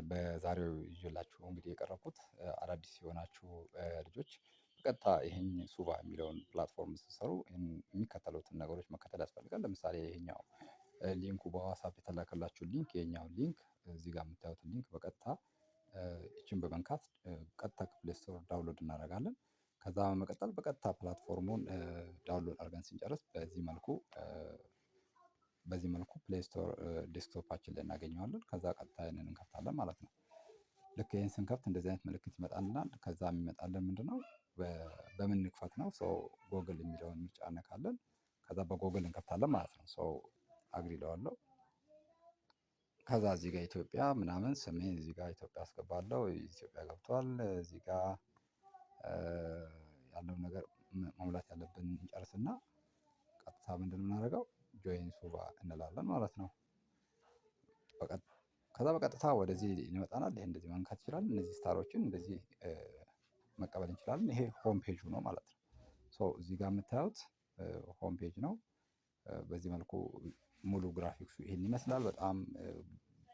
በዛሬው ይዤላችሁ እንግዲህ የቀረብኩት አዳዲስ የሆናችሁ ልጆች በቀጥታ ይሄን ሱባ የሚለውን ፕላትፎርም ስትሰሩ የሚከተሉትን ነገሮች መከተል ያስፈልጋል። ለምሳሌ ይሄኛው ሊንኩ በዋትስአፕ የተላከላችሁ ሊንክ የኛው ሊንክ እዚህ ጋር የምታዩትን ሊንክ በቀጥታ እችን በመንካት ቀጥታ ከፕሌይ ስቶር ዳውንሎድ እናደርጋለን። ከዛ በመቀጠል በቀጥታ ፕላትፎርሙን ዳውንሎድ አድርገን ስንጨርስ በዚህ መልኩ ፕሌይ ስቶር ዴስክቶፓችን ላይ እናገኘዋለን። ከዛ ቀጥታ ይሄንን እንከፍታለን ማለት ነው። ልክ ይሄን ስንከፍት እንደዚህ አይነት ምልክት ይመጣልናል። ከዛ የሚመጣልን ምንድነው በምን እንክፈት ነው። ጎግል የሚለውን ምርጫ እነካለን። ከዛ በጎግል እንከፍታለን ማለት ነው። አግሪ እለዋለሁ። ከዛ እዚህ ጋር ኢትዮጵያ ምናምን ስሜን እዚህ ጋር ኢትዮጵያ አስገባለሁ። ኢትዮጵያ ገብቷል። እዚህ ጋር ያለውን ነገር መሙላት ያለብን እንጨርስና ቀጥታ ምንድን ነው የምናደርገው ጆይን ሱባ እንላለን ማለት ነው። ከዛ በቀጥታ ወደዚህ ይመጣናል። ይሄ እንደዚህ መንካት ይችላል። እነዚህ ስታሮችን እንደዚህ መቀበል እንችላለን። ይሄ ሆም ፔጁ ነው ማለት ነው። እዚህ ጋር የምታዩት ሆም ፔጅ ነው። በዚህ መልኩ ሙሉ ግራፊክሱ ይሄን ይመስላል።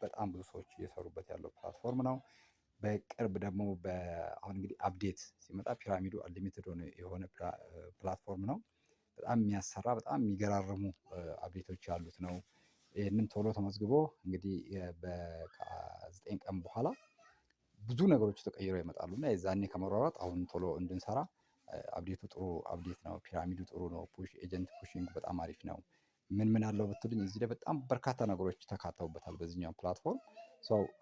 በጣም ብዙ ሰዎች እየሰሩበት ያለው ፕላትፎርም ነው። በቅርብ ደግሞ አሁን እንግዲህ አፕዴት ሲመጣ ፒራሚዱ አንሊሚትድ የሆነ ፕላትፎርም ነው። በጣም የሚያሰራ በጣም የሚገራርሙ አፕዴቶች ያሉት ነው። ይህንን ቶሎ ተመዝግቦ እንግዲህ ከ9 ቀን በኋላ ብዙ ነገሮች ተቀይረው ይመጣሉ እና የዛኔ ከመሯሯጥ አሁን ቶሎ እንድንሰራ አፕዴቱ ጥሩ አፕዴት ነው። ፒራሚዱ ጥሩ ነው። ኤጀንት ፑሽንግ በጣም አሪፍ ነው። ምን አለው ብትሉኝ እዚህ ላይ በጣም በርካታ ነገሮች ተካተውበታል በዚህኛው ፕላትፎርም።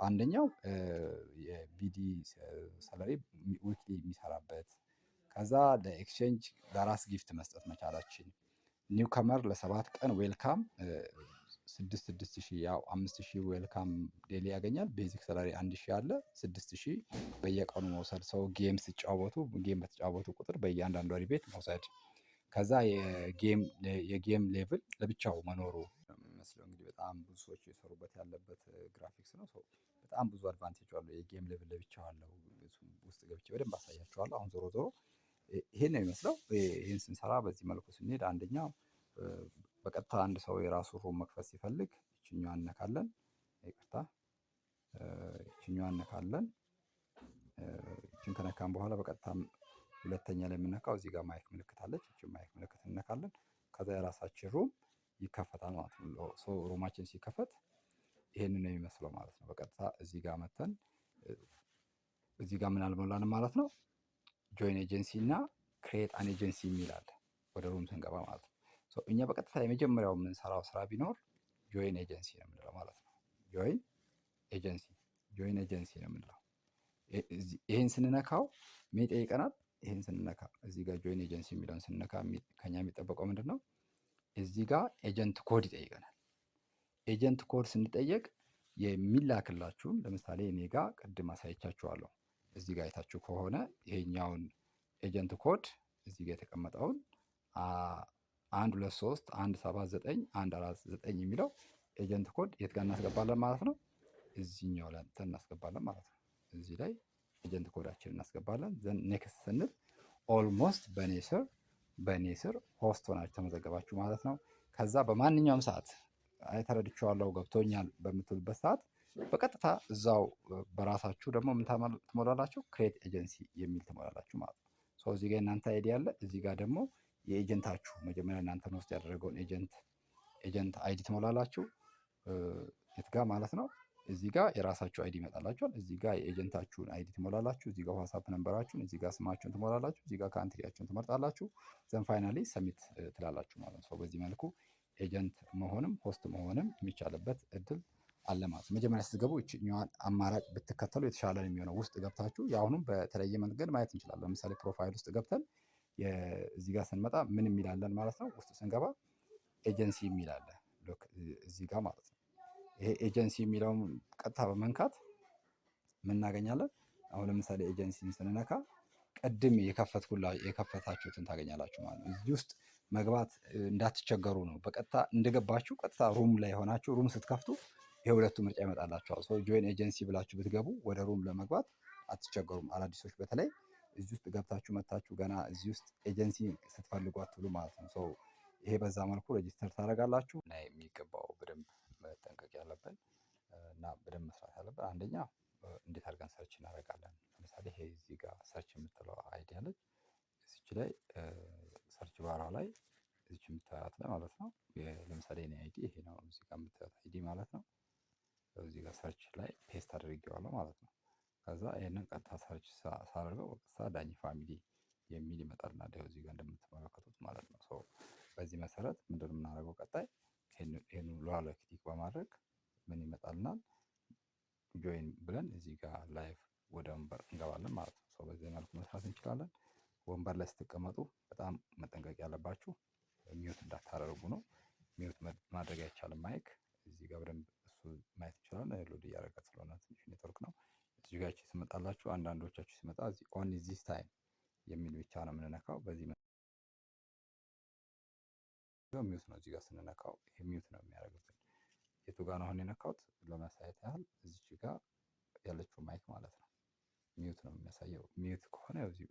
አንደኛው የቢዲ ሰለሪ ዊክሊ የሚሰራበት፣ ከዛ ለኤክስቼንጅ ለራስ ጊፍት መስጠት መቻላችን፣ ኒው ከመር ለ7 ቀን ዌልካም 6,000 ያው 5,000 ዌልካም ዴሊ ያገኛል። ቤዚክ ሰላሪ 1,000 አለ። 6,000 በየቀኑ መውሰድ። ጌም በተጫወቱ ቁጥር በእያንዳንዱ ሪቤት መውሰድ። ከዛ የጌም ሌቭል ለብቻው መኖሩ ነው የሚመስለው። እንግዲህ በጣም ብዙ ሰዎች የሰሩበት ያለበት ግራፊክስ ነው። በጣም ብዙ አድቫንቴጅ አለው። የጌም ሌቭል ለብቻው አለው። ውስጥ ገብቼ በደንብ አሳያችኋለሁ። አሁን ዞሮ ይሄን ነው የሚመስለው። ይሄን ስንሰራ በዚህ መልኩ ስንሄድ አንደኛው በቀጥታ አንድ ሰው የራሱ ሩም መክፈት ሲፈልግ ይችኛዋን እነካለን። ይችኛዋን እነካለን። ይችን ከነካን በኋላ በቀጥታ ሁለተኛ ላይ የምነካው እዚህ ጋር ማይክ ምልክት አለች። ይችን ማይክ ምልክት እነካለን። ከዛ የራሳችን ሩም ይከፈታል ማለት ነው። ሩማችን ሲከፈት ይሄንን ነው የሚመስለው ማለት ነው። በቀጥታ እዚህ ጋር መተን እዚህ ጋር ምን አልሞላንም ማለት ነው። ጆይን ኤጀንሲ እና ክሬት አን ኤጀንሲ የሚል አለ ወደ ሩም ስንገባ ማለት ነው። እኛ በቀጥታ የመጀመሪያው የምንሰራው ስራ ቢኖር ጆይን ኤጀንሲ ነው የምንለው ማለት ነው። ጆይን ኤጀንሲ ነው የምንለው። ይሄን ስንነካው ምን ይጠይቀናል? ይሄን ስንነካ እዚህ ጋር ጆይን ኤጀንሲ የሚለውን ስንነካ ከኛ የሚጠበቀው ምንድን ነው? እዚህ ጋር ኤጀንት ኮድ ይጠይቀናል። ኤጀንት ኮድ ስንጠየቅ የሚላክላችሁን ለምሳሌ እኔ ጋር ቅድም አሳይቻችኋለሁ። እዚህ ጋር አይታችሁ ከሆነ ይሄኛውን ኤጀንት ኮድ እዚህ ጋር የተቀመጠውን 123179149 የሚለው ኤጀንት ኮድ የት ጋር እናስገባለን ማለት ነው? እዚህኛው ላይ እናስገባለን ማለት ነው። እዚህ ላይ ኤጀንት ኮዳችን እናስገባለን። ዘን ኔክስት ስንል ኦልሞስት በእኔ ስር ሆስት ሆናችሁ ተመዘገባችሁ ማለት ነው። ከዛ በማንኛውም ሰዓት ተረድቼዋለሁ ገብቶኛል በምትሉበት ሰዓት በቀጥታ እዛው በራሳችሁ ደግሞ ምን ትሞላላችሁ? ክሬት ኤጀንሲ የሚል ትሞላላችሁ ማለት ነው። እዚህ ጋር እናንተ አይዲ አለ። እዚህ ጋር ደግሞ የኤጀንታችሁ መጀመሪያ እናንተን ውስጥ ያደረገውን ኤጀንት አይዲ ትሞላላችሁ። የት ጋር ማለት ነው? እዚህ ጋር የራሳችሁ አይዲ ይመጣላችኋል። እዚህ ጋር የኤጀንታችሁን አይዲ ትሞላላችሁ። እዚህ ጋር ዋትስአፕ ነምበራችሁን፣ እዚህ ጋር ስማችሁን ትሞላላችሁ። እዚህ ጋር ካንትሪያችሁን ትመርጣላችሁ። ዘን ፋይናሊ ሰሚት ትላላችሁ ማለት ነው። በዚህ መልኩ ኤጀንት መሆንም ሆስት መሆንም የሚቻልበት እድል አለ ማለት ነው። መጀመሪያ ስትገቡ ይችኛዋን አማራጭ ብትከተሉ የተሻለ ነው የሚሆነው። ውስጥ ገብታችሁ የአሁኑም በተለየ መንገድ ማየት እንችላለን። ለምሳሌ ፕሮፋይል ውስጥ ገብተን እዚህ ጋር ስንመጣ ምን የሚላለን ማለት ነው። ውስጥ ስንገባ ኤጀንሲ የሚላለ እዚህ ጋር ማለት ነው። ይሄ ኤጀንሲ የሚለውን ቀጥታ በመንካት ምን እናገኛለን? አሁን ለምሳሌ ኤጀንሲን ስንነካ ቅድም የከፈታችሁትን ታገኛላችሁ ማለት ነው። እዚህ ውስጥ መግባት እንዳትቸገሩ ነው። በቀጥታ እንደገባችሁ ቀጥታ ሩም ላይ ሆናችሁ ሩም ስትከፍቱ የሁለቱ ምርጫ ይመጣላችኋል። ጆይን ኤጀንሲ ብላችሁ ብትገቡ ወደ ሩም ለመግባት አትቸገሩም። አዳዲሶች በተለይ እዚህ ውስጥ ገብታችሁ መታችሁ ገና እዚህ ውስጥ ኤጀንሲ ስትፈልጉ አትሉ ማለት ነው። ይሄ በዛ መልኩ ሬጂስተር ታደርጋላችሁ እና የሚገባው በደንብ መጠንቀቅ ያለብን እና በደንብ መስራት ያለብን አንደኛ እንዴት አድርገን ሰርች እናደርጋለን። ለምሳሌ ይሄ እዚህ ጋር ሰርች የምትለው አይዲ አለች። እዚች ላይ ሰርች ባሯ ላይ እዚች የምታዩት ላይ ማለት ነው። ለምሳሌ እኔ አይዲ ይሄ ነው፣ እዚህ ጋር የምታዩት አይዲ ማለት ነው። እዚህ ጋር ሰርች ላይ ፔስት አድርጌዋለሁ ማለት ነው። ከዛ ይሄንን ቀጥታ ሰርች ሳደርገው ቀጥታ ዳኝ ፋሚሊ የሚል ይመጣልና እዚህ ጋር እንደምትመለከቱት ማለት ነው። ሶ በዚህ መሰረት ምንድን ነው የምናደርገው ቀጣይ ይሄን ሏለ ክሊክ በማድረግ ምን ይመጣልናል ጆይን ብለን እዚህ ጋር ላይቭ ወደ ወንበር እንገባለን ማለት ነው። ሶ በዚህ መልኩ መስራት እንችላለን። ወንበር ላይ ስትቀመጡ በጣም መጠንቀቅ ያለባችሁ ሚውት እንዳታደርጉ ነው። ሚውት ማድረግ አይቻልም። ማይክ እዚህ ጋር በደንብ እሱ ማየት እንችላለን። ሎድ እያደረገ ስለሆነ ትንሽ ኔትወርክ ነው። እዚህ ጋር ሲመጣላችሁ አንዳንዶቻችሁ ሲመጣ እዚህ ኦን ዚስ ታይም የሚል ብቻ ነው የምንነካው። በዚህ ሚውት ነው። እዚህ ጋር ስንነካው ይሄ ሚውት ነው የሚያደርጉት። የቱ ጋር ነው አሁን የነካሁት ለማሳየት ያህል እዚች ጋር ያለችው ማይክ ማለት ነው። ሚውት ነው የሚያሳየው። ሚውት ከሆነ እዚህ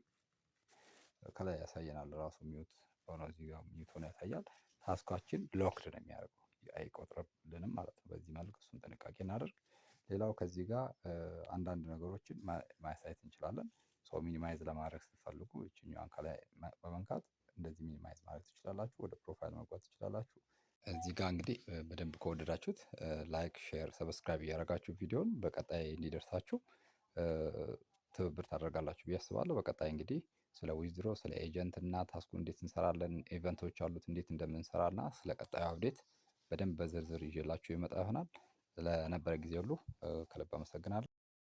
ከላይ ያሳየናል ራሱ ሚውት ሆኖ እዚህ ጋር ሚውት ሆኖ ያሳያል። ታስኳችን ሎክድ ነው የሚያደርገው አይቆጥርብንም ማለት ነው። በዚህ መልክ እሱን ጥንቃቄ እናደርግ። ሌላው ከዚህ ጋር አንዳንድ ነገሮችን ማሳየት እንችላለን። ሰው ሚኒማይዝ ለማድረግ ስትፈልጉ ይችኛዋን ከላይ በመንካት እንደዚህ ሚኒማይዝ ማድረግ ትችላላችሁ። ወደ ፕሮፋይል መግባት ትችላላችሁ። እዚህ ጋር እንግዲህ በደንብ ከወደዳችሁት ላይክ፣ ሼር፣ ሰብስክራይብ እያደረጋችሁ ቪዲዮን በቀጣይ እንዲደርሳችሁ ትብብር ታደርጋላችሁ ብዬ አስባለሁ። በቀጣይ እንግዲህ ስለ ዊዝድሮ፣ ስለ ኤጀንት እና ታስኩ እንዴት እንሰራለን፣ ኢቨንቶች አሉት እንዴት እንደምንሰራ እና ስለ ቀጣዩ አፕዴት በደንብ በዝርዝር ይዤላችሁ ይመጣ ይሆናል። ስለነበረ ጊዜ ሁሉ ከልብ አመሰግናለሁ።